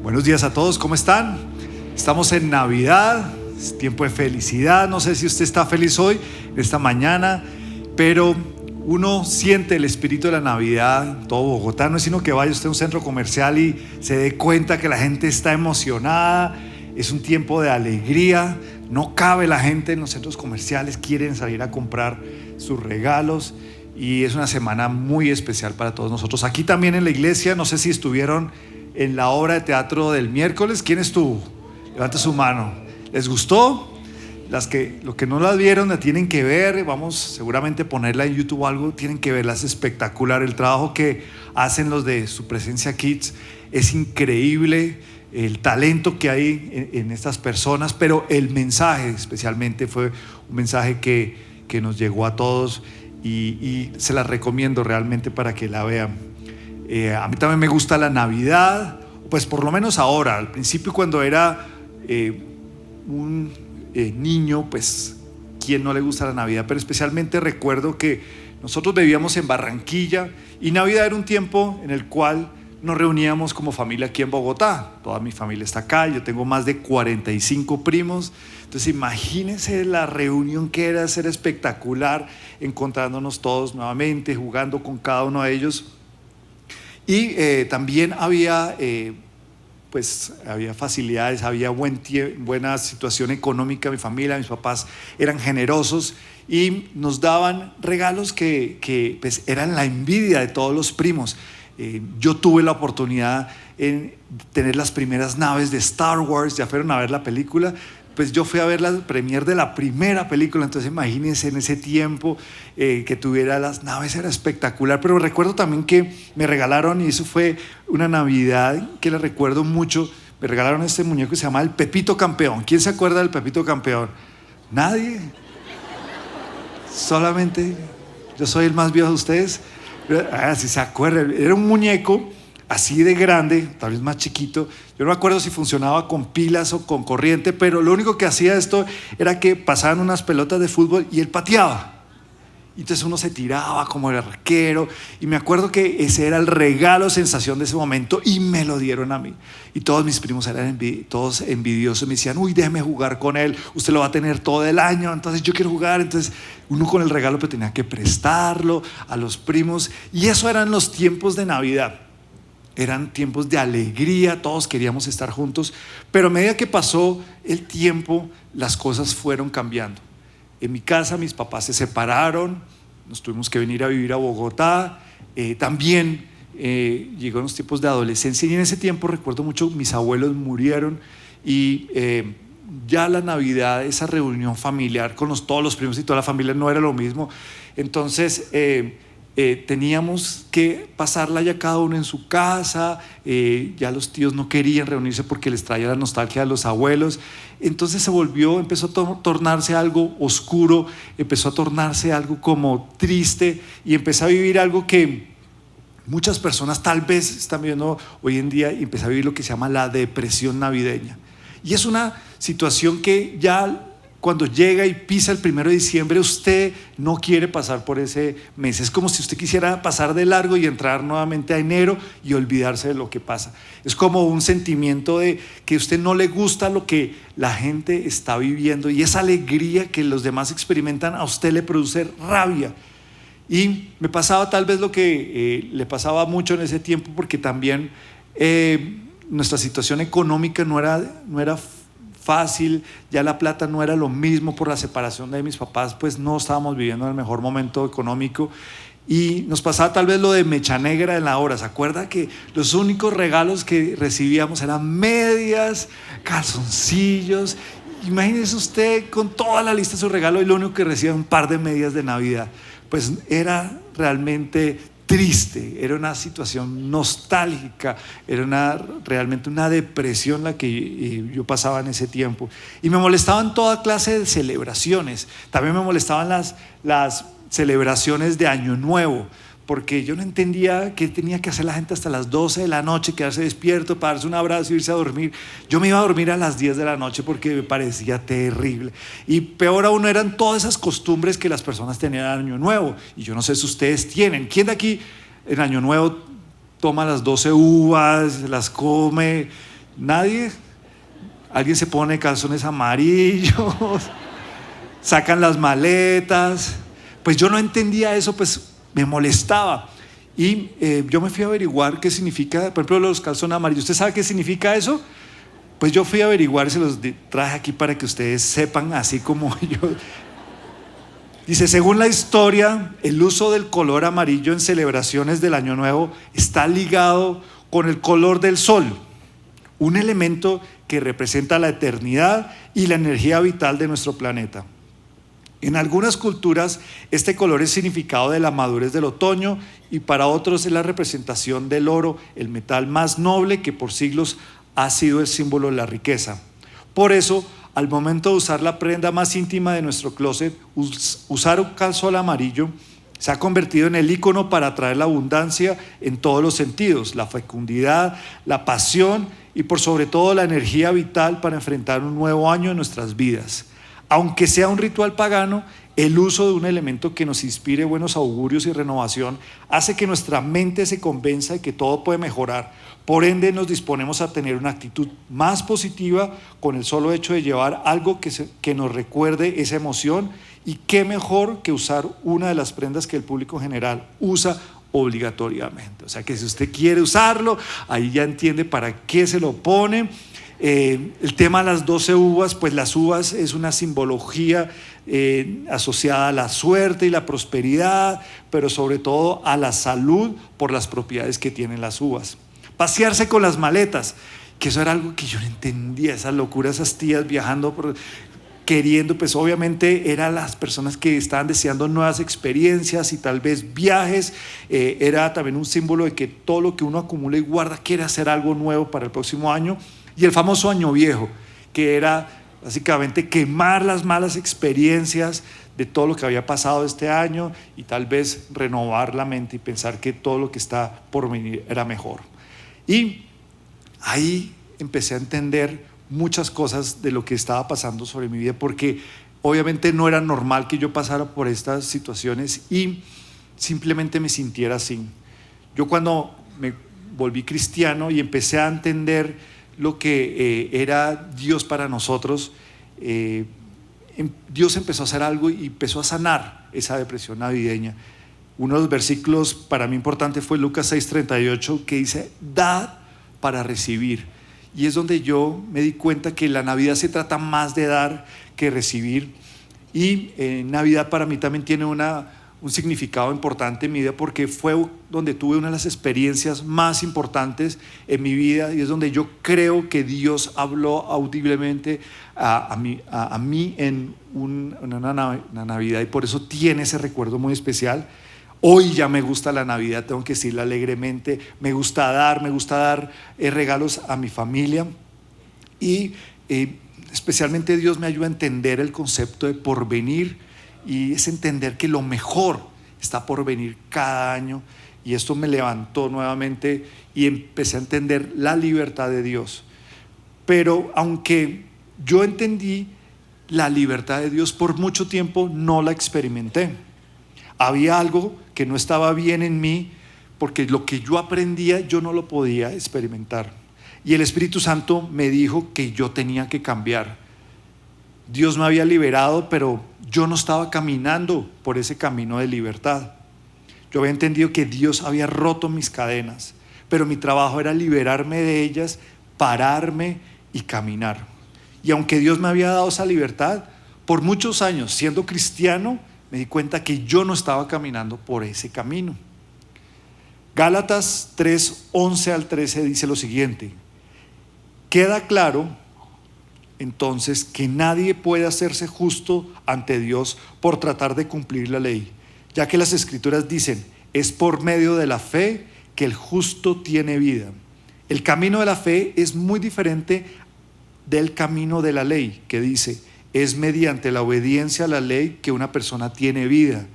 Buenos días a todos, ¿cómo están? Estamos en Navidad, es tiempo de felicidad. No sé si usted está feliz hoy, esta mañana, pero uno siente el espíritu de la Navidad en todo Bogotá. No es sino que vaya usted a un centro comercial y se dé cuenta que la gente está emocionada. Es un tiempo de alegría, no cabe la gente en los centros comerciales, quieren salir a comprar sus regalos y es una semana muy especial para todos nosotros. Aquí también en la iglesia, no sé si estuvieron en la obra de teatro del miércoles. ¿Quién estuvo? Levante su mano. ¿Les gustó? Los que no la vieron la tienen que ver. Vamos seguramente a ponerla en YouTube o algo. Tienen que verla, es espectacular. El trabajo que hacen los de Su Presencia Kids es increíble. El talento que hay en estas personas, pero el mensaje especialmente fue un mensaje que nos llegó a todos y se la recomiendo realmente para que la vean. A mí también me gusta la Navidad, pues por lo menos ahora. Al principio, cuando era un niño, pues ¿quién no le gusta la Navidad? Pero especialmente recuerdo que nosotros vivíamos en Barranquilla y Navidad era un tiempo en el cual nos reuníamos como familia aquí en Bogotá. Toda mi familia está acá, yo tengo más de 45 primos. Entonces imagínense la reunión que era, ser espectacular, encontrándonos todos nuevamente, jugando con cada uno de ellos. Y también había facilidades, había buena situación económica. Mi familia, mis papás eran generosos y nos daban regalos que pues, eran la envidia de todos los primos. Yo tuve la oportunidad de tener las primeras naves de Star Wars. ¿Ya fueron a ver la película? Pues yo fui a ver la premier de la primera película. Entonces imagínense en ese tiempo que tuviera las naves, era espectacular. Pero recuerdo también que me regalaron, y eso fue una Navidad que la recuerdo mucho, me regalaron este muñeco que se llama el Pepito Campeón. ¿Quién se acuerda del Pepito Campeón? ¿Nadie? Solamente yo soy el más viejo de ustedes. Si se acuerdan, era un muñeco así de grande, tal vez más chiquito. Yo no me acuerdo si funcionaba con pilas o con corriente, pero lo único que hacía esto era que pasaban unas pelotas de fútbol y él pateaba. Y entonces uno se tiraba como el arquero. Y me acuerdo que ese era el regalo, sensación de ese momento, y me lo dieron a mí. Y todos mis primos eran todos envidiosos. Me decían, uy, déjeme jugar con él, usted lo va a tener todo el año, entonces yo quiero jugar. Entonces uno con el regalo pues tenía que prestarlo a los primos. Y eso eran los tiempos de Navidad. Eran tiempos de alegría, todos queríamos estar juntos. Pero a medida que pasó el tiempo, las cosas fueron cambiando. En mi casa mis papás se separaron, nos tuvimos que venir a vivir a Bogotá. También llegaron los tiempos de adolescencia y en ese tiempo recuerdo mucho, mis abuelos murieron y ya la Navidad, esa reunión familiar con todos los primos y toda la familia no era lo mismo. Entonces teníamos que pasarla ya cada uno en su casa. Ya los tíos no querían reunirse porque les traía la nostalgia de los abuelos. Entonces empezó a tornarse algo oscuro, empezó a tornarse algo como triste y empecé a vivir algo que muchas personas tal vez están viviendo hoy en día, y empecé a vivir lo que se llama la depresión navideña. Y es una situación que ya cuando llega y pisa el 1 de diciembre, usted no quiere pasar por ese mes. Es como si usted quisiera pasar de largo y entrar nuevamente a enero y olvidarse de lo que pasa. Es como un sentimiento de que a usted no le gusta lo que la gente está viviendo, y esa alegría que los demás experimentan a usted le produce rabia. Y me pasaba tal vez lo que le pasaba mucho en ese tiempo, porque también nuestra situación económica no era fácil, ya la plata no era lo mismo por la separación de mis papás, pues no estábamos viviendo en el mejor momento económico y nos pasaba tal vez lo de mecha negra en la hora. ¿Se acuerda que los únicos regalos que recibíamos eran medias, calzoncillos? Imagínese usted con toda la lista de su regalo y lo único que recibía un par de medias de Navidad. Pues era realmente triste, era una situación nostálgica, era realmente una depresión la que yo pasaba en ese tiempo. Y me molestaban toda clase de celebraciones. También me molestaban las celebraciones de Año Nuevo, porque yo no entendía qué tenía que hacer la gente hasta las 12 de la noche, quedarse despierto para darse un abrazo y irse a dormir. Yo me iba a dormir a las 10 de la noche porque me parecía terrible. Y peor aún eran todas esas costumbres que las personas tenían en Año Nuevo. Y yo no sé si ustedes tienen. ¿Quién de aquí en Año Nuevo toma las 12 uvas, las come, Nadie. Alguien se pone calzones amarillos, sacan las maletas. Pues yo no entendía eso, pues me molestaba. Y yo me fui a averiguar qué significa, por ejemplo, los calzones amarillos. ¿Usted sabe qué significa eso? Pues yo fui a averiguar, se los traje aquí para que ustedes sepan, así como yo. Dice, según la historia, el uso del color amarillo en celebraciones del Año Nuevo está ligado con el color del sol, un elemento que representa la eternidad y la energía vital de nuestro planeta. En algunas culturas, este color es significado de la madurez del otoño y para otros es la representación del oro, el metal más noble que por siglos ha sido el símbolo de la riqueza. Por eso, al momento de usar la prenda más íntima de nuestro closet, usar un calzón amarillo se ha convertido en el ícono para atraer la abundancia en todos los sentidos, la fecundidad, la pasión y por sobre todo la energía vital para enfrentar un nuevo año en nuestras vidas. Aunque sea un ritual pagano, el uso de un elemento que nos inspire buenos augurios y renovación hace que nuestra mente se convenza de que todo puede mejorar. Por ende, nos disponemos a tener una actitud más positiva con el solo hecho de llevar algo que nos recuerde esa emoción. Y qué mejor que usar una de las prendas que el público general usa obligatoriamente. O sea que si usted quiere usarlo, ahí ya entiende para qué se lo pone. El tema de las 12 uvas, pues las uvas es una simbología asociada a la suerte y la prosperidad, pero sobre todo a la salud por las propiedades que tienen las uvas. Pasearse con las maletas, que eso era algo que yo no entendía, esas locuras, esas tías viajando queriendo, pues obviamente eran las personas que estaban deseando nuevas experiencias y tal vez viajes. Era también un símbolo de que todo lo que uno acumula y guarda quiere hacer algo nuevo para el próximo año. Y el famoso año viejo, que era básicamente quemar las malas experiencias de todo lo que había pasado este año y tal vez renovar la mente y pensar que todo lo que está por venir era mejor. Y ahí empecé a entender muchas cosas de lo que estaba pasando sobre mi vida, porque obviamente no era normal que yo pasara por estas situaciones y simplemente me sintiera así. Yo cuando me volví cristiano y empecé a entender lo que era Dios para nosotros, Dios empezó a hacer algo y empezó a sanar esa depresión navideña. Uno de los versículos para mí importante fue Lucas 6:38, que dice, dad para recibir. Y es donde yo me di cuenta que la Navidad se trata más de dar que recibir. Y Navidad para mí también tiene un significado importante en mi vida, porque fue donde tuve una de las experiencias más importantes en mi vida y es donde yo creo que Dios habló audiblemente a mí en una Navidad, y por eso tiene ese recuerdo muy especial. Hoy ya me gusta la Navidad, tengo que decirlo alegremente, me gusta dar regalos a mi familia y especialmente Dios me ayuda a entender el concepto de porvenir. Y es entender que lo mejor está por venir cada año. Y esto me levantó nuevamente y empecé a entender la libertad de Dios. Pero aunque yo entendí la libertad de Dios, por mucho tiempo no la experimenté. Había algo que no estaba bien en mí, porque lo que yo aprendía yo no lo podía experimentar. Y el Espíritu Santo me dijo que yo tenía que cambiar. Dios me había liberado, pero yo no estaba caminando por ese camino de libertad. Yo había entendido que Dios había roto mis cadenas, pero mi trabajo era liberarme de ellas, pararme y caminar. Y aunque Dios me había dado esa libertad, por muchos años siendo cristiano, me di cuenta que yo no estaba caminando por ese camino. Gálatas 3:11 al 13 dice lo siguiente: queda claro entonces que nadie puede hacerse justo ante Dios por tratar de cumplir la ley, ya que las Escrituras dicen, es por medio de la fe que el justo tiene vida. El camino de la fe es muy diferente del camino de la ley, que dice, es mediante la obediencia a la ley que una persona tiene vida.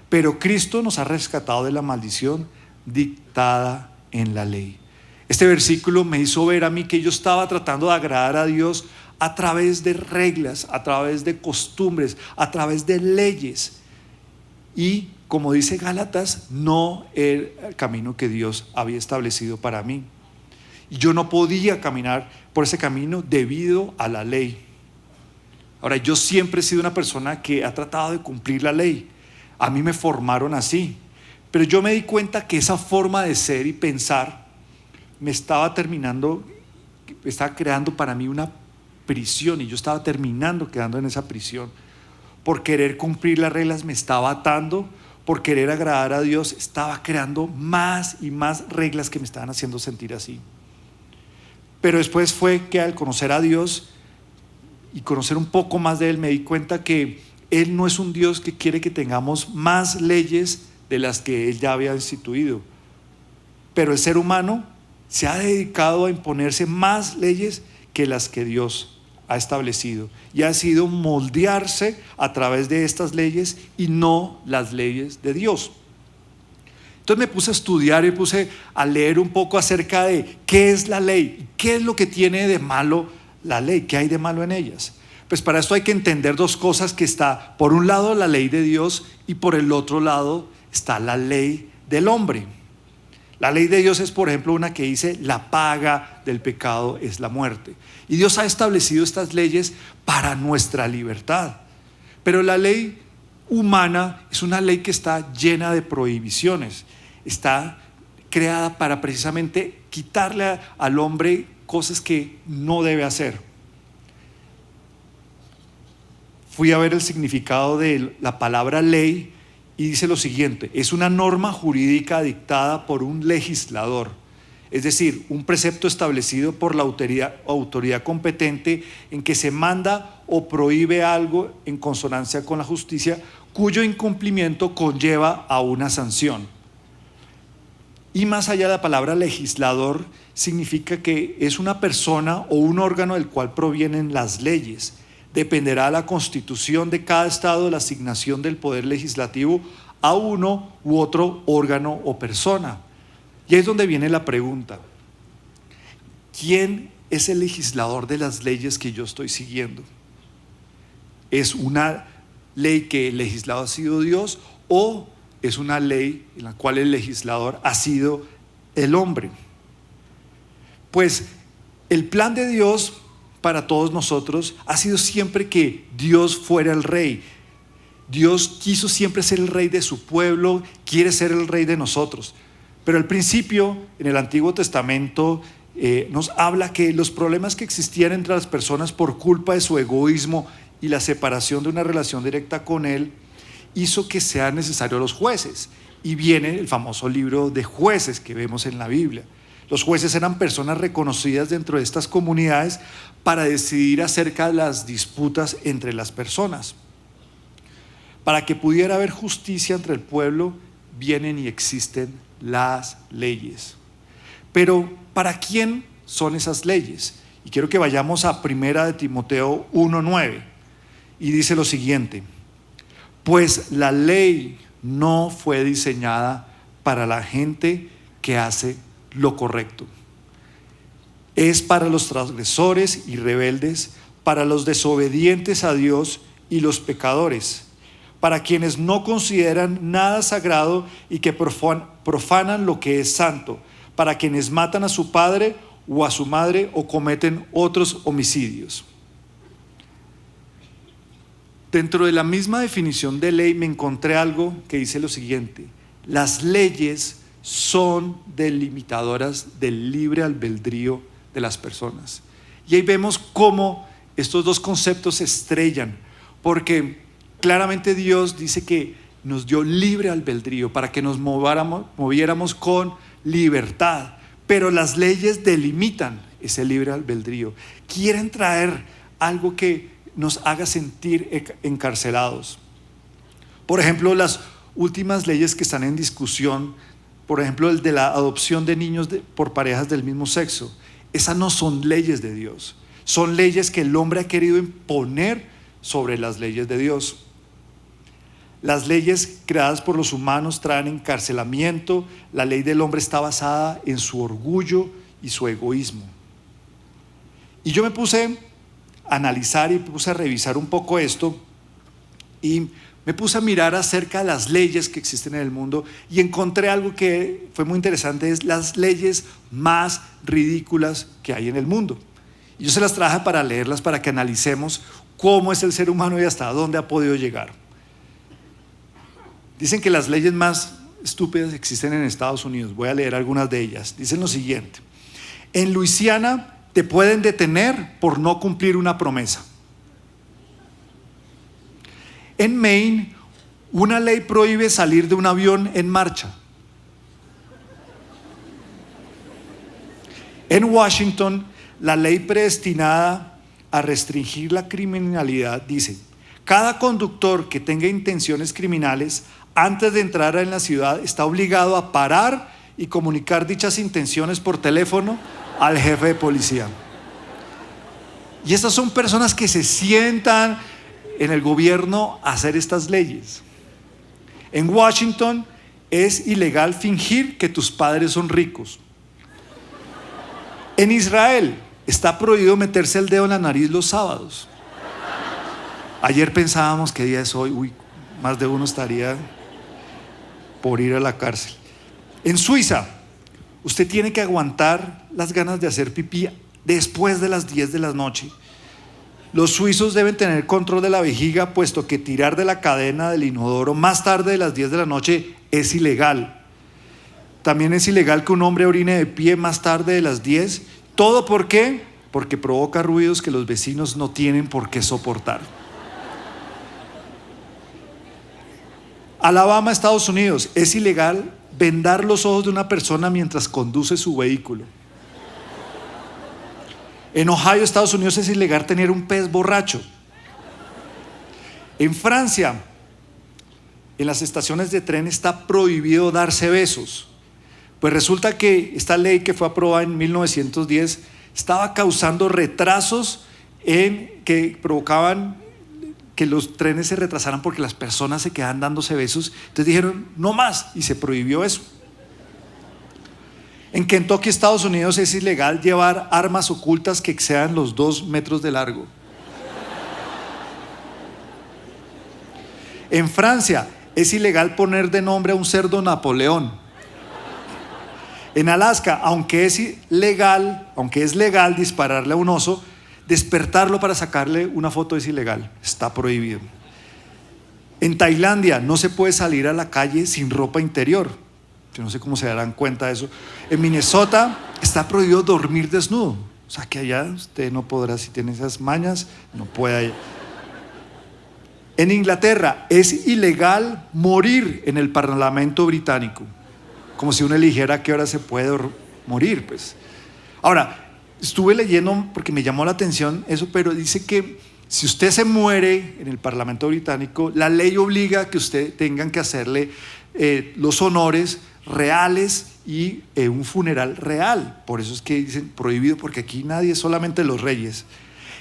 Pero Cristo nos ha rescatado de la maldición dictada en la ley. Este versículo me hizo ver a mí que yo estaba tratando de agradar a Dios a través de reglas, a través de costumbres, a través de leyes. Y como dice Gálatas, no era el camino que Dios había establecido para mí. y yo no podía caminar por ese camino debido a la ley. Ahora, yo siempre he sido una persona que ha tratado de cumplir la ley. A mí me formaron así, pero yo me di cuenta que esa forma de ser y pensar me estaba creando para mí una prisión, y yo estaba terminando quedando en esa prisión. Por querer cumplir las reglas me estaba atando, por querer agradar a Dios estaba creando más y más reglas que me estaban haciendo sentir así. Pero después fue que al conocer a Dios y conocer un poco más de Él, me di cuenta que Él no es un Dios que quiere que tengamos más leyes de las que Él ya había instituido. Pero el ser humano se ha dedicado a imponerse más leyes que las que Dios ha establecido, y ha sido moldearse a través de estas leyes y no las leyes de Dios. Entonces me puse a estudiar y puse a leer un poco acerca de qué es la ley, qué es lo que tiene de malo la ley, qué hay de malo en ellas. Pues para esto hay que entender dos cosas, que está por un lado la ley de Dios y por el otro lado está la ley del hombre. La ley de Dios es, por ejemplo, una que dice: la paga del pecado es la muerte. Y Dios ha establecido estas leyes para nuestra libertad. Pero la ley humana es una ley que está llena de prohibiciones. Está creada para precisamente quitarle al hombre cosas que no debe hacer. Fui a ver el significado de la palabra ley y dice lo siguiente: es una norma jurídica dictada por un legislador, es decir, un precepto establecido por la autoridad competente en que se manda o prohíbe algo en consonancia con la justicia, cuyo incumplimiento conlleva a una sanción. Y más allá de la palabra legislador, significa que es una persona o un órgano del cual provienen las leyes. Dependerá de la constitución de cada estado la asignación del poder legislativo a uno u otro órgano o persona. Y ahí es donde viene la pregunta: ¿quién es el legislador de las leyes que yo estoy siguiendo? ¿Es una ley que el legislador ha sido Dios, o es una ley en la cual el legislador ha sido el hombre? Pues el plan de Dios para todos nosotros ha sido siempre que Dios fuera el rey. Dios quiso siempre ser el rey de su pueblo, quiere ser el rey de nosotros. Pero al principio, en el Antiguo Testamento, nos habla que los problemas que existían entre las personas por culpa de su egoísmo y la separación de una relación directa con Él, hizo que sean necesarios los jueces. Y viene el famoso libro de Jueces que vemos en la Biblia. Los jueces eran personas reconocidas dentro de estas comunidades para decidir acerca de las disputas entre las personas. Para que pudiera haber justicia entre el pueblo, vienen y existen las leyes. Pero ¿para quién son esas leyes? Y quiero que vayamos a 1 de Timoteo 1:9, y dice lo siguiente: pues la ley no fue diseñada para la gente que hace lo correcto. Es para los transgresores y rebeldes, para los desobedientes a Dios y los pecadores, para quienes no consideran nada sagrado y que profanan lo que es santo, para quienes matan a su padre o a su madre o cometen otros homicidios. Dentro de la misma definición de ley me encontré algo que dice lo siguiente: las leyes son delimitadoras del libre albedrío de las personas. Y ahí vemos cómo estos dos conceptos se estrellan, porque claramente Dios dice que nos dio libre albedrío para que nos moviéramos con libertad, pero las leyes delimitan ese libre albedrío. Quieren traer algo que nos haga sentir encarcelados. Por ejemplo, las últimas leyes que están en discusión, por ejemplo, el de la adopción de niños por parejas del mismo sexo, esas no son leyes de Dios, son leyes que el hombre ha querido imponer sobre las leyes de Dios. Las leyes creadas por los humanos traen encarcelamiento. La ley del hombre está basada en su orgullo y su egoísmo. Y yo me puse a analizar y puse a revisar un poco esto, y me puse a mirar acerca de las leyes que existen en el mundo y encontré algo que fue muy interesante, es las leyes más ridículas que hay en el mundo. Y yo se las traje para leerlas, para que analicemos cómo es el ser humano y hasta dónde ha podido llegar. Dicen que las leyes más estúpidas existen en Estados Unidos. Voy a leer algunas de ellas. Dicen lo siguiente: en Luisiana te pueden detener por no cumplir una promesa. En Maine, una ley prohíbe salir de un avión en marcha. En Washington, la ley predestinada a restringir la criminalidad dice: cada conductor que tenga intenciones criminales antes de entrar en la ciudad está obligado a parar y comunicar dichas intenciones por teléfono al jefe de policía. Y estas son personas que se sientan en el gobierno a hacer estas leyes. En Washington es ilegal fingir que tus padres son ricos. En Israel está prohibido meterse el dedo en la nariz los sábados. Ayer pensábamos qué día es hoy. Uy, más de uno estaría por ir a la cárcel. En Suiza, usted tiene que aguantar las ganas de hacer pipí después de las 10 de la noche. Los suizos deben tener control de la vejiga, puesto que tirar de la cadena del inodoro más tarde de las 10 de la noche es ilegal. También es ilegal que un hombre orine de pie más tarde de las 10. ¿Todo por qué? Porque provoca ruidos que los vecinos no tienen por qué soportar. Alabama, Estados Unidos, es ilegal vendar los ojos de una persona mientras conduce su vehículo. En Ohio, Estados Unidos, es ilegal tener un pez borracho. En Francia, en las estaciones de tren está prohibido darse besos. Pues resulta que esta ley, que fue aprobada en 1910, estaba causando retrasos que provocaban que los trenes se retrasaran porque las personas se quedaban dándose besos. Entonces dijeron, no más, y se prohibió eso. En Kentucky, Estados Unidos, es ilegal llevar armas ocultas que excedan los 2 metros de largo. En Francia, es ilegal poner de nombre a un cerdo Napoleón. En Alaska, aunque es legal dispararle a un oso, despertarlo para sacarle una foto es ilegal, está prohibido. En Tailandia no se puede salir a la calle sin ropa interior. Yo no sé cómo se darán cuenta de eso. En Minnesota está prohibido dormir desnudo. O sea que allá usted no podrá, si tiene esas mañas, no puede. En Inglaterra es ilegal morir en el Parlamento británico. Como si uno eligiera a qué hora se puede morir, pues. Ahora, estuve leyendo porque me llamó la atención eso, pero dice que si usted se muere en el Parlamento británico, la ley obliga a que usted tengan que hacerle los honores reales y un funeral real. Por eso es que dicen prohibido, porque aquí nadie, solamente los reyes.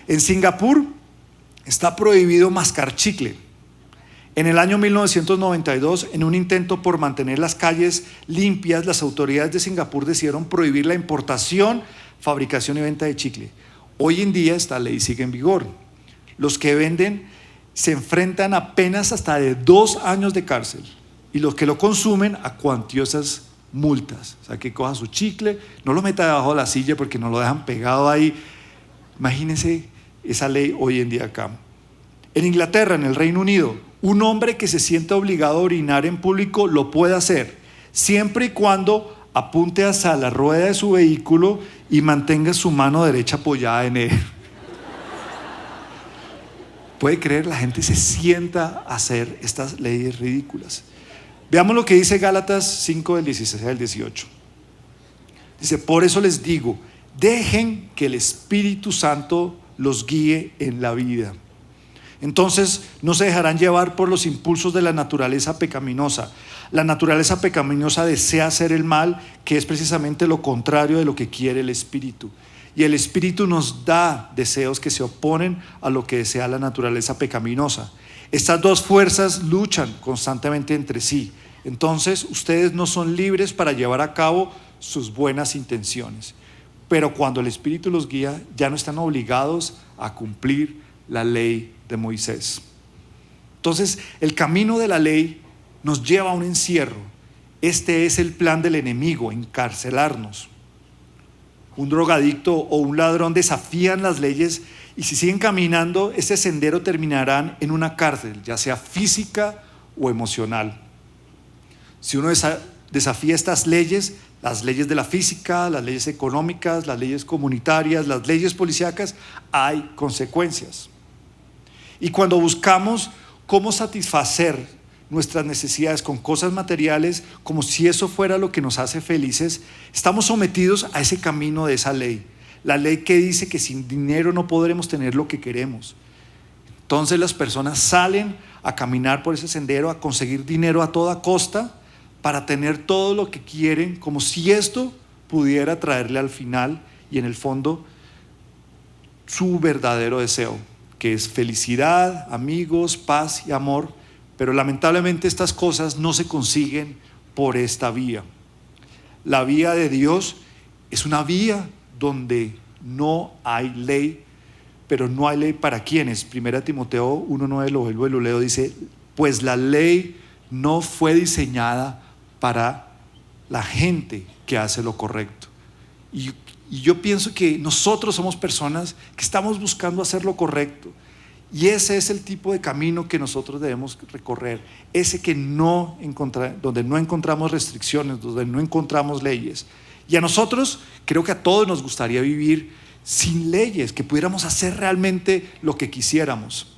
En Singapur está prohibido mascar chicle. En el año 1992, en un intento por mantener las calles limpias, las autoridades de Singapur decidieron prohibir la importación, fabricación y venta de chicle. Hoy en día esta ley sigue en vigor. Los que venden se enfrentan a penas hasta de 2 años de cárcel, y los que lo consumen a cuantiosas multas. O sea, que coja su chicle, no lo meta debajo de la silla porque no lo dejan pegado ahí. Imagínense esa ley hoy en día acá. En Inglaterra, en el Reino Unido, un hombre que se sienta obligado a orinar en público lo puede hacer, siempre y cuando apunte hacia la rueda de su vehículo y mantenga su mano derecha apoyada en él. Puede creer, la gente se sienta a hacer estas leyes ridículas. Veamos lo que dice Gálatas 5 del 16 al 18. Dice: por eso les digo, dejen que el Espíritu Santo los guíe en la vida. Entonces no se dejarán llevar por los impulsos de la naturaleza pecaminosa. La naturaleza pecaminosa desea hacer el mal, que es precisamente lo contrario de lo que quiere el Espíritu. Y el Espíritu nos da deseos que se oponen a lo que desea la naturaleza pecaminosa. Estas dos fuerzas luchan constantemente entre sí. Entonces ustedes no son libres para llevar a cabo sus buenas intenciones. Pero cuando el Espíritu los guía, ya no están obligados a cumplir la ley de Moisés. Entonces, el camino de la ley nos lleva a un encierro. Este es el plan del enemigo, encarcelarnos. Un drogadicto o un ladrón desafían las leyes y si siguen caminando, ese sendero terminarán en una cárcel, ya sea física o emocional. Si uno desafía estas leyes, las leyes de la física, las leyes económicas, las leyes comunitarias, las leyes policíacas, hay consecuencias. Y cuando buscamos cómo satisfacer nuestras necesidades con cosas materiales, como si eso fuera lo que nos hace felices, estamos sometidos a ese camino de esa ley. La ley que dice que sin dinero no podremos tener lo que queremos. Entonces las personas salen a caminar por ese sendero, a conseguir dinero a toda costa, para tener todo lo que quieren, como si esto pudiera traerle al final y en el fondo su verdadero deseo, que es felicidad, amigos, paz y amor. Pero lamentablemente estas cosas no se consiguen por esta vía. La vía de Dios es una vía donde no hay ley, pero no hay ley para quienes. 1 Timoteo 1:9, lo leo, dice, pues la ley no fue diseñada para la gente que hace lo correcto. Y yo pienso que nosotros somos personas que estamos buscando hacer lo correcto. Y ese es el tipo de camino que nosotros debemos recorrer, ese que donde no encontramos restricciones, donde no encontramos leyes. Y a nosotros, creo que a todos nos gustaría vivir sin leyes, que pudiéramos hacer realmente lo que quisiéramos.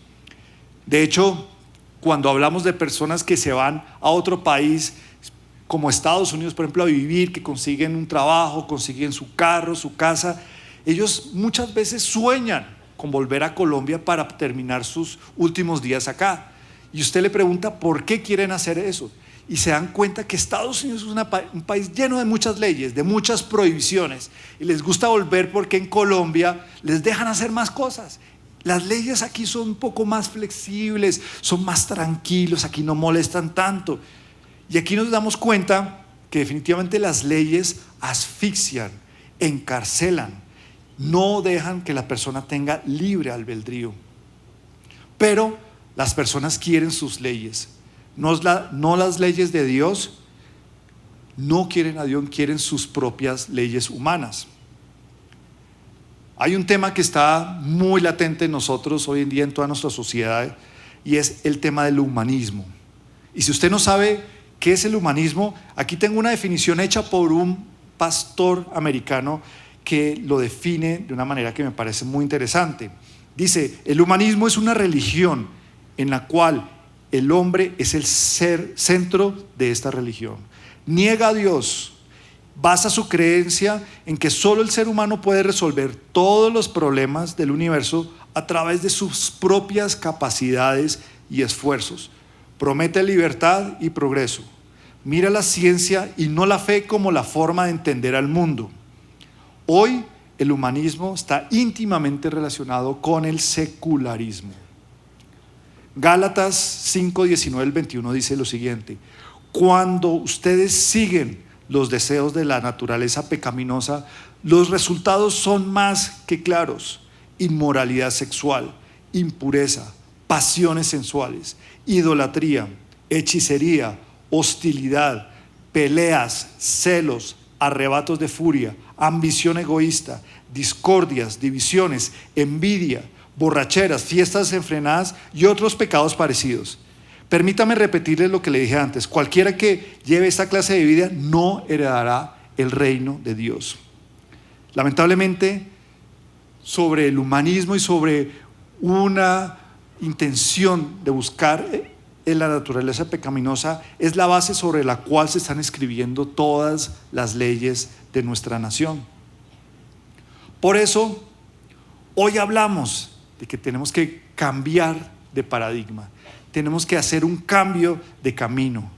De hecho, cuando hablamos de personas que se van a otro país, como Estados Unidos, por ejemplo, a vivir, que consiguen un trabajo, consiguen su carro, su casa, ellos muchas veces sueñan con volver a Colombia para terminar sus últimos días acá. Y usted le pregunta por qué quieren hacer eso. Y se dan cuenta que Estados Unidos es un país lleno de muchas leyes, de muchas prohibiciones. Y les gusta volver porque en Colombia les dejan hacer más cosas. Las leyes aquí son un poco más flexibles, son más tranquilos, aquí no molestan tanto. Y aquí nos damos cuenta que definitivamente las leyes asfixian, encarcelan, no dejan que la persona tenga libre albedrío. Pero las personas quieren sus leyes, no las leyes de Dios. No quieren a Dios, quieren sus propias leyes humanas. Hay un tema que está muy latente en nosotros hoy en día, en toda nuestra sociedad, y es el tema del humanismo. Y si usted no sabe qué es el humanismo, aquí tengo una definición hecha por un pastor americano que lo define de una manera que me parece muy interesante. Dice, el humanismo es una religión en la cual el hombre es el centro de esta religión. Niega a Dios, basa su creencia en que solo el ser humano puede resolver todos los problemas del universo a través de sus propias capacidades y esfuerzos. Promete libertad y progreso. Mira la ciencia y no la fe como la forma de entender al mundo. Hoy el humanismo está íntimamente relacionado con el secularismo. Gálatas 5:19-21 dice lo siguiente: cuando ustedes siguen los deseos de la naturaleza pecaminosa, los resultados son más que claros: inmoralidad sexual, impureza, pasiones sensuales, idolatría, hechicería, hostilidad, peleas, celos, arrebatos de furia, ambición egoísta, discordias, divisiones, envidia, borracheras, fiestas desenfrenadas y otros pecados parecidos. Permítame repetirles lo que le dije antes: cualquiera que lleve esta clase de vida no heredará el reino de Dios. Lamentablemente, sobre el humanismo y sobre una intención de buscar en la naturaleza pecaminosa es la base sobre la cual se están escribiendo todas las leyes de nuestra nación. Por eso, hoy hablamos de que tenemos que cambiar de paradigma, tenemos que hacer un cambio de camino.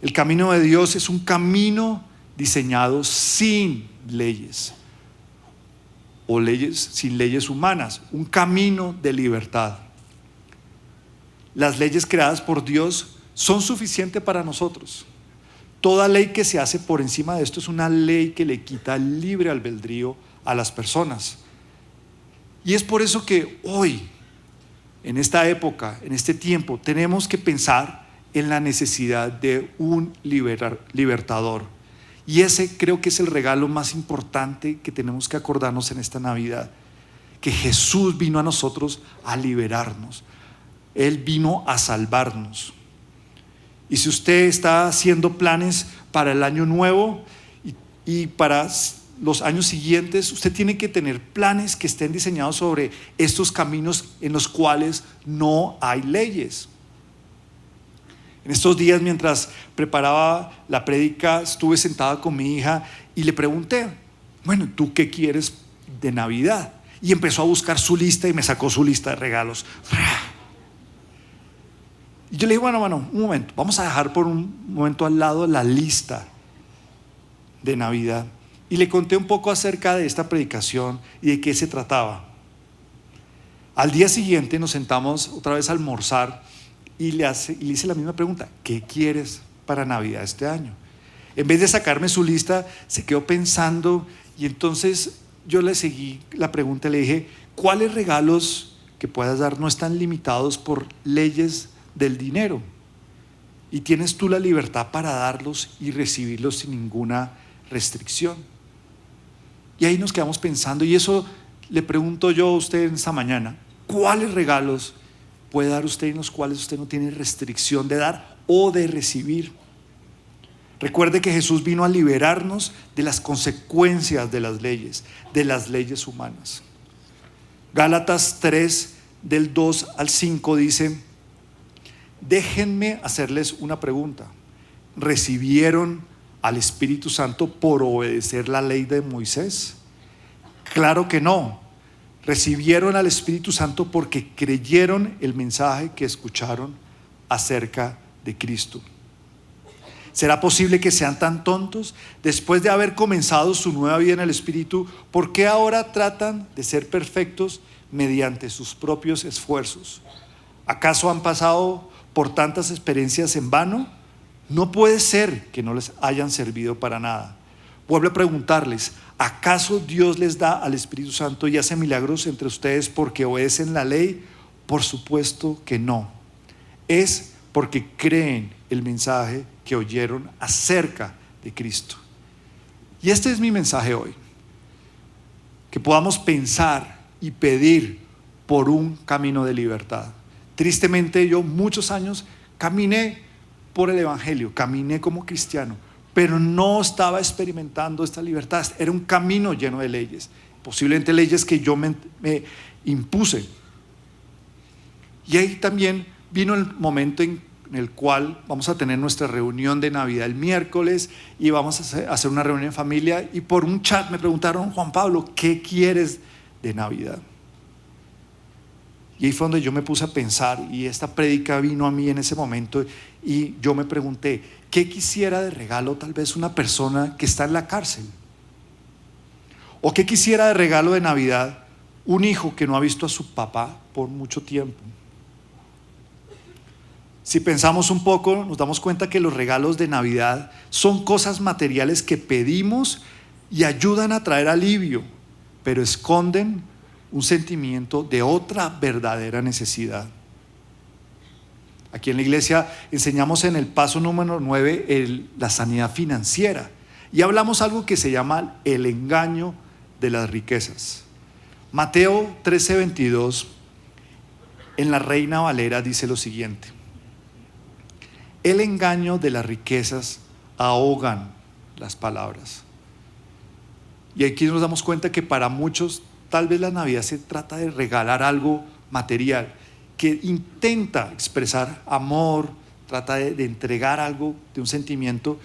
El camino de Dios es un camino diseñado sin leyes, o sin leyes humanas, un camino de libertad. Las leyes creadas por Dios son suficientes para nosotros. Toda ley que se hace por encima de esto es una ley que le quita libre albedrío a las personas. Y es por eso que hoy, en esta época, en este tiempo, tenemos que pensar en la necesidad de un libertador. Y ese creo que es el regalo más importante que tenemos que acordarnos en esta Navidad, que Jesús vino a nosotros a liberarnos. Él vino a salvarnos. Y si usted está haciendo planes para el año nuevo y para los años siguientes, usted tiene que tener planes que estén diseñados sobre estos caminos en los cuales no hay leyes. En estos días, mientras preparaba la prédica, estuve sentada con mi hija y le pregunté, bueno, ¿tú qué quieres de Navidad? Y empezó a buscar su lista y me sacó su lista de regalos. Y yo le dije, bueno, un momento, vamos a dejar por un momento al lado la lista de Navidad. Y le conté un poco acerca de esta predicación y de qué se trataba. Al día siguiente nos sentamos otra vez a almorzar y le hice la misma pregunta, ¿qué quieres para Navidad este año? En vez de sacarme su lista, se quedó pensando y entonces yo le seguí la pregunta y le dije, ¿cuáles regalos que puedas dar no están limitados por leyes del dinero? Y tienes tú la libertad para darlos y recibirlos sin ninguna restricción. Y ahí nos quedamos pensando, y eso le pregunto yo a usted en esta mañana, ¿cuáles regalos puede dar usted en los cuales usted no tiene restricción de dar o de recibir? Recuerde que Jesús vino a liberarnos de las consecuencias de las leyes humanas. Gálatas 3, del 2 al 5 dice, déjenme hacerles una pregunta. ¿Recibieron al Espíritu Santo por obedecer la ley de Moisés? Claro que no. Recibieron al Espíritu Santo porque creyeron el mensaje que escucharon acerca de Cristo. ¿Será posible que sean tan tontos? Después de haber comenzado su nueva vida en el Espíritu, ¿por qué ahora tratan de ser perfectos mediante sus propios esfuerzos? ¿Acaso han pasado por tantas experiencias en vano? No puede ser que no les hayan servido para nada. Vuelvo a preguntarles, ¿acaso Dios les da al Espíritu Santo y hace milagros entre ustedes porque obedecen la ley? Por supuesto que no. Es porque creen el mensaje que oyeron acerca de Cristo. Y este es mi mensaje hoy. Que podamos pensar y pedir por un camino de libertad. Tristemente yo muchos años caminé por el Evangelio, caminé como cristiano, pero no estaba experimentando esta libertad. Era un camino lleno de leyes, posiblemente leyes que yo me impuse. Y ahí también vino el momento en el cual vamos a tener nuestra reunión de Navidad el miércoles y vamos a hacer una reunión en familia, y por un chat me preguntaron, Juan Pablo, ¿qué quieres de Navidad? Y ahí fue donde yo me puse a pensar, y esta prédica vino a mí en ese momento, y yo me pregunté, ¿qué quisiera de regalo tal vez una persona que está en la cárcel? ¿O qué quisiera de regalo de Navidad un hijo que no ha visto a su papá por mucho tiempo? Si pensamos un poco, nos damos cuenta que los regalos de Navidad son cosas materiales que pedimos y ayudan a traer alivio, pero esconden un sentimiento de otra verdadera necesidad. Aquí en la iglesia enseñamos en el paso número 9 la sanidad financiera, y hablamos algo que se llama el engaño de las riquezas. Mateo 13:22 en la Reina Valera dice lo siguiente: el engaño de las riquezas ahogan las palabras. Y aquí nos damos cuenta que para muchos tal vez la Navidad se trata de regalar algo material, que intenta expresar amor, trata de entregar algo, de un sentimiento,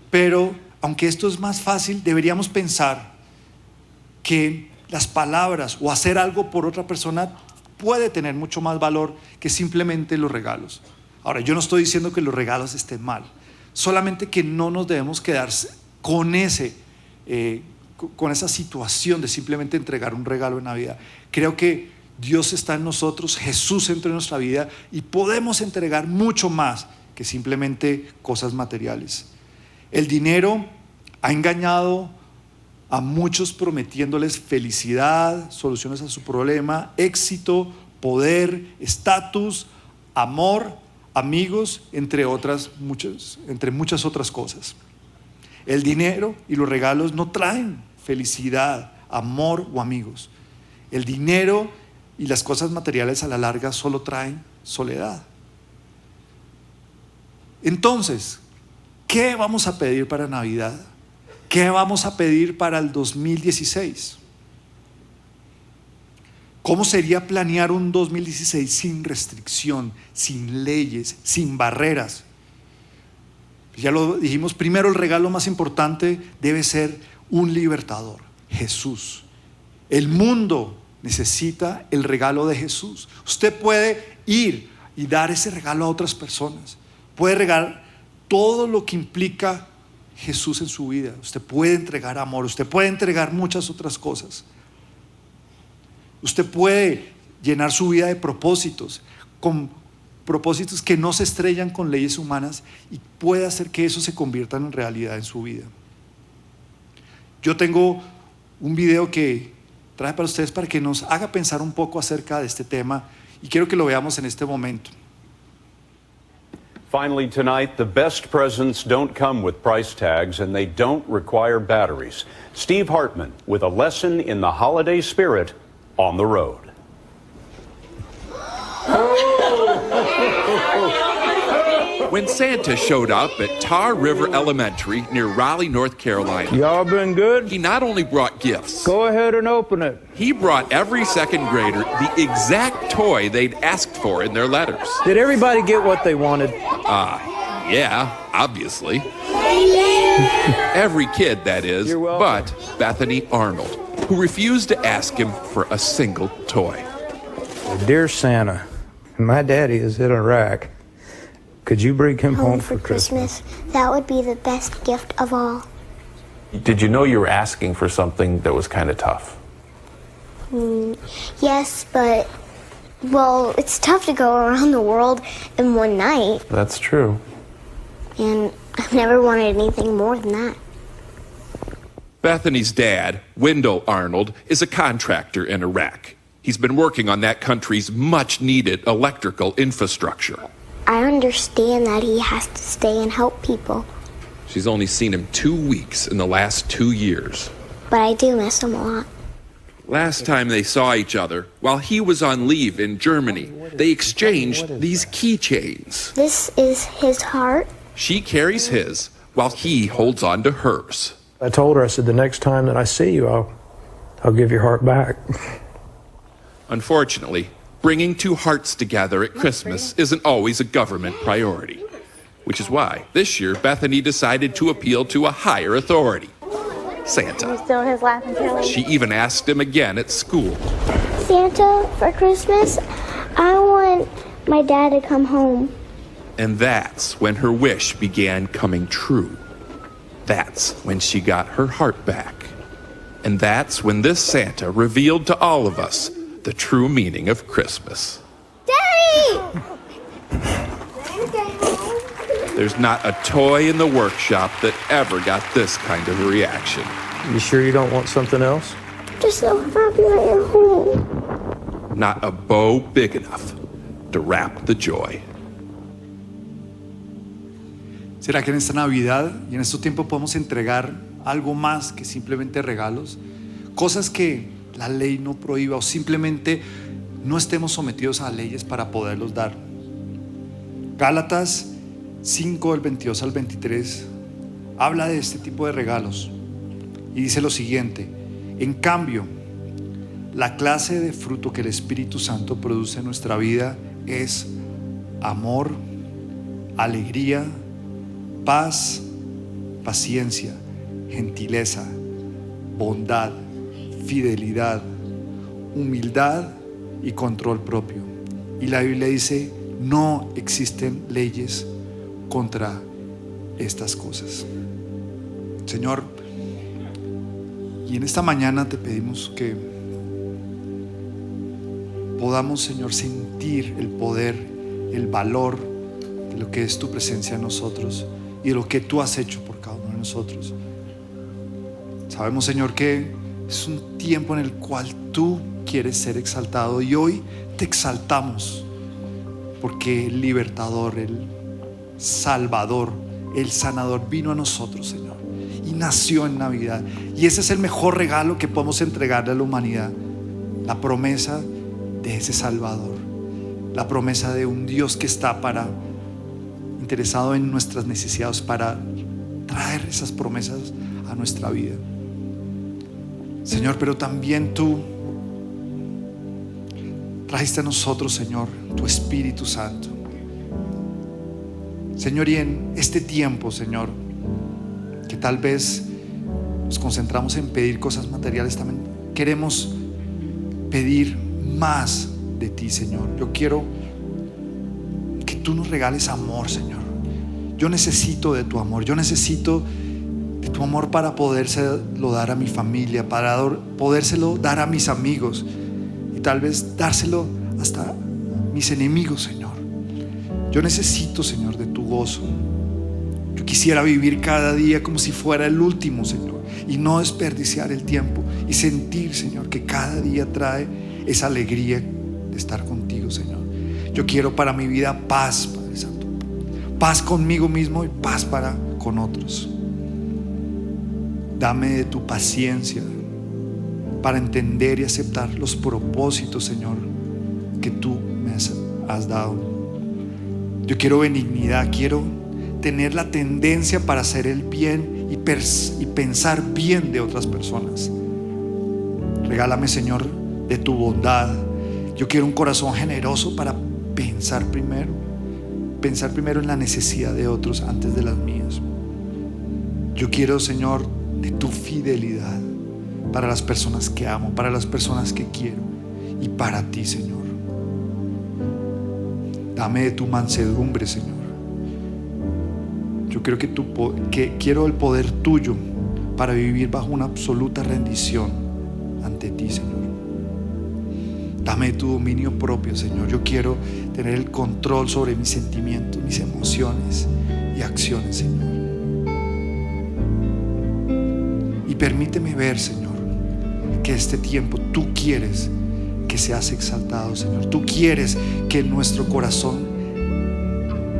pero aunque esto es más fácil, deberíamos pensar que las palabras o hacer algo por otra persona puede tener mucho más valor que simplemente los regalos. Ahora, yo no estoy diciendo que los regalos estén mal, solamente que no nos debemos quedar con esa situación de simplemente entregar un regalo en Navidad. Creo que Dios está en nosotros, Jesús entró en nuestra vida y podemos entregar mucho más que simplemente cosas materiales. El dinero ha engañado a muchos prometiéndoles felicidad, soluciones a su problema, éxito, poder, estatus, amor, amigos, entre muchas otras cosas. El dinero y los regalos no traen felicidad, amor o amigos. El dinero y las cosas materiales a la larga solo traen soledad. Entonces, ¿qué vamos a pedir para Navidad? ¿Qué vamos a pedir para el 2016? ¿Cómo sería planear un 2016 sin restricción, sin leyes, sin barreras? Ya lo dijimos, primero el regalo más importante debe ser un libertador, Jesús. El mundo necesita el regalo de Jesús. Usted puede ir y dar ese regalo a otras personas. Puede regalar todo lo que implica Jesús en su vida. Usted puede entregar amor, usted puede entregar muchas otras cosas. Usted puede llenar su vida de propósitos, con propósitos que no se estrellan con leyes humanas, y puede hacer que eso se convierta en realidad en su vida. Yo tengo un video que traje para ustedes para que nos haga pensar un poco acerca de este tema, y quiero que lo veamos en este momento. Finally tonight, the best presents don't come with price tags and they don't require batteries. Steve Hartman with a lesson in the holiday spirit on the road. When Santa showed up at Tar River Elementary near Raleigh, North Carolina, Y'all been good? he not only brought gifts, Go ahead and open it. he brought every second grader the exact toy they'd asked for in their letters. Did everybody get what they wanted? Yeah, obviously. Every kid, that is, You're welcome. but Bethany Arnold, who refused to ask him for a single toy. Dear Santa, my daddy is in Iraq. Could you bring him home for Christmas? That would be the best gift of all. Did you know you were asking for something that was kind of tough? Yes, but, well, it's tough to go around the world in one night, That's true. and I've never wanted anything more than that. Bethany's dad, Wendell Arnold, is a contractor in Iraq. He's been working on that country's much-needed electrical infrastructure. I understand that he has to stay and help people, She's only seen him 2 weeks in the last 2 years. but I do miss him a lot. Last time they saw each other, while he was on leave in Germany, they exchanged these keychains. This is his heart. She carries his, while he holds on to hers. I told her, I said, the next time that I see you, I'll give your heart back. Unfortunately, bringing two hearts together at Christmas isn't always a government priority, which is why this year Bethany decided to appeal to a higher authority, Santa. Still his laughing tail. She even asked him again at school. Santa, for Christmas, I want my dad to come home. And that's when her wish began coming true. That's when she got her heart back. And that's when this Santa revealed to all of us the true meaning of Christmas. Daddy! There's not a toy in the workshop that ever got this kind of a reaction. You sure you don't want something else? I'm just so happy that you're home. Not a bow big enough to wrap the joy. ¿Será que en esta Navidad y en estos tiempos podemos entregar algo más que simplemente regalos? Cosas que la ley no prohíba, o simplemente no estemos sometidos a leyes para poderlos dar. Gálatas 5 del 22 al 23 habla de este tipo de regalos y dice lo siguiente: en cambio, la clase de fruto que el Espíritu Santo produce en nuestra vida es amor, alegría, paz, paciencia, gentileza, bondad, fidelidad, humildad y control propio. Y la Biblia dice: no existen leyes contra estas cosas. Señor, y en esta mañana te pedimos que podamos, Señor, sentir el poder, el valor de lo que es tu presencia en nosotros y de lo que tú has hecho por cada uno de nosotros. Sabemos, Señor, que Es un tiempo en el cual tú quieres ser exaltado y hoy te exaltamos porque el libertador, el salvador, el sanador vino a nosotros, Señor, y nació en Navidad. Y ese es el mejor regalo que podemos entregarle a la humanidad, la promesa de ese salvador, la promesa de un Dios que está interesado en nuestras necesidades, para traer esas promesas a nuestra vida, Señor. Pero también tú trajiste a nosotros, Señor, tu Espíritu Santo, Señor. Y en este tiempo, Señor, que tal vez nos concentramos en pedir cosas materiales, también queremos pedir más de ti, Señor. Yo quiero que tú nos regales amor, Señor. Yo necesito de tu amor. Yo necesito de tu amor para podérselo dar a mi familia, para podérselo dar a mis amigos y tal vez dárselo hasta a mis enemigos, Señor. Yo necesito, Señor, de tu gozo. Yo quisiera vivir cada día como si fuera el último, Señor, y no desperdiciar el tiempo y sentir, Señor, que cada día trae esa alegría de estar contigo, Señor. Yo quiero para mi vida paz, Padre Santo, paz conmigo mismo y paz con otros. Dame de tu paciencia para entender y aceptar los propósitos, Señor, que tú me has dado. Yo quiero benignidad, quiero tener la tendencia para hacer el bien y pensar bien de otras personas. Regálame, Señor, de tu bondad. Yo quiero un corazón generoso para pensar primero en la necesidad de otros antes de las mías. Yo quiero, Señor, de tu fidelidad para las personas que amo, para las personas que quiero y para ti, Señor. Dame de tu mansedumbre, Señor. Yo creo que quiero el poder tuyo para vivir bajo una absoluta rendición ante ti, Señor. Dame tu dominio propio, Señor. Yo quiero tener el control sobre mis sentimientos, mis emociones y acciones, Señor. Y permíteme ver, Señor, que este tiempo tú quieres que seas exaltado, Señor. Tú quieres que nuestro corazón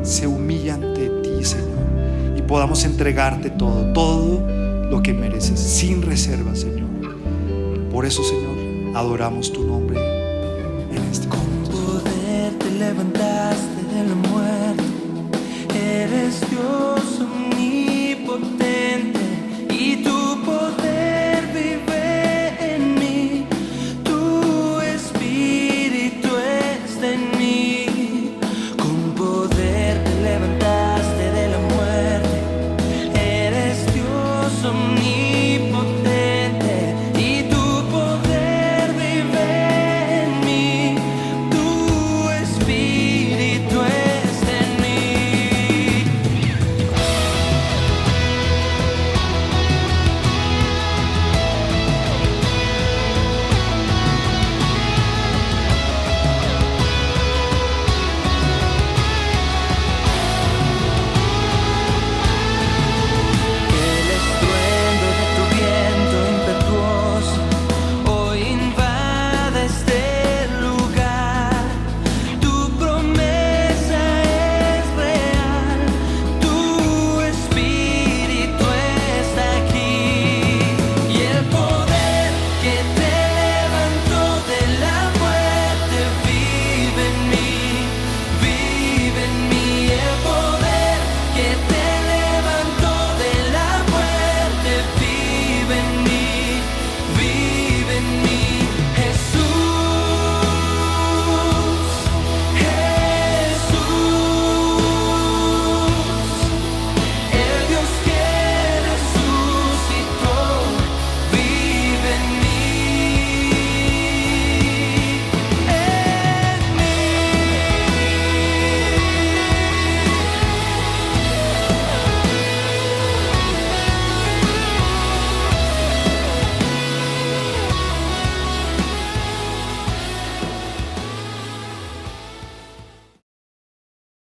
se humille ante ti, Señor, y podamos entregarte todo lo que mereces, sin reserva, Señor. Por eso, Señor, adoramos tu nombre en este momento. Con poder te levantaste de la muerte, eres Dios omnipotente.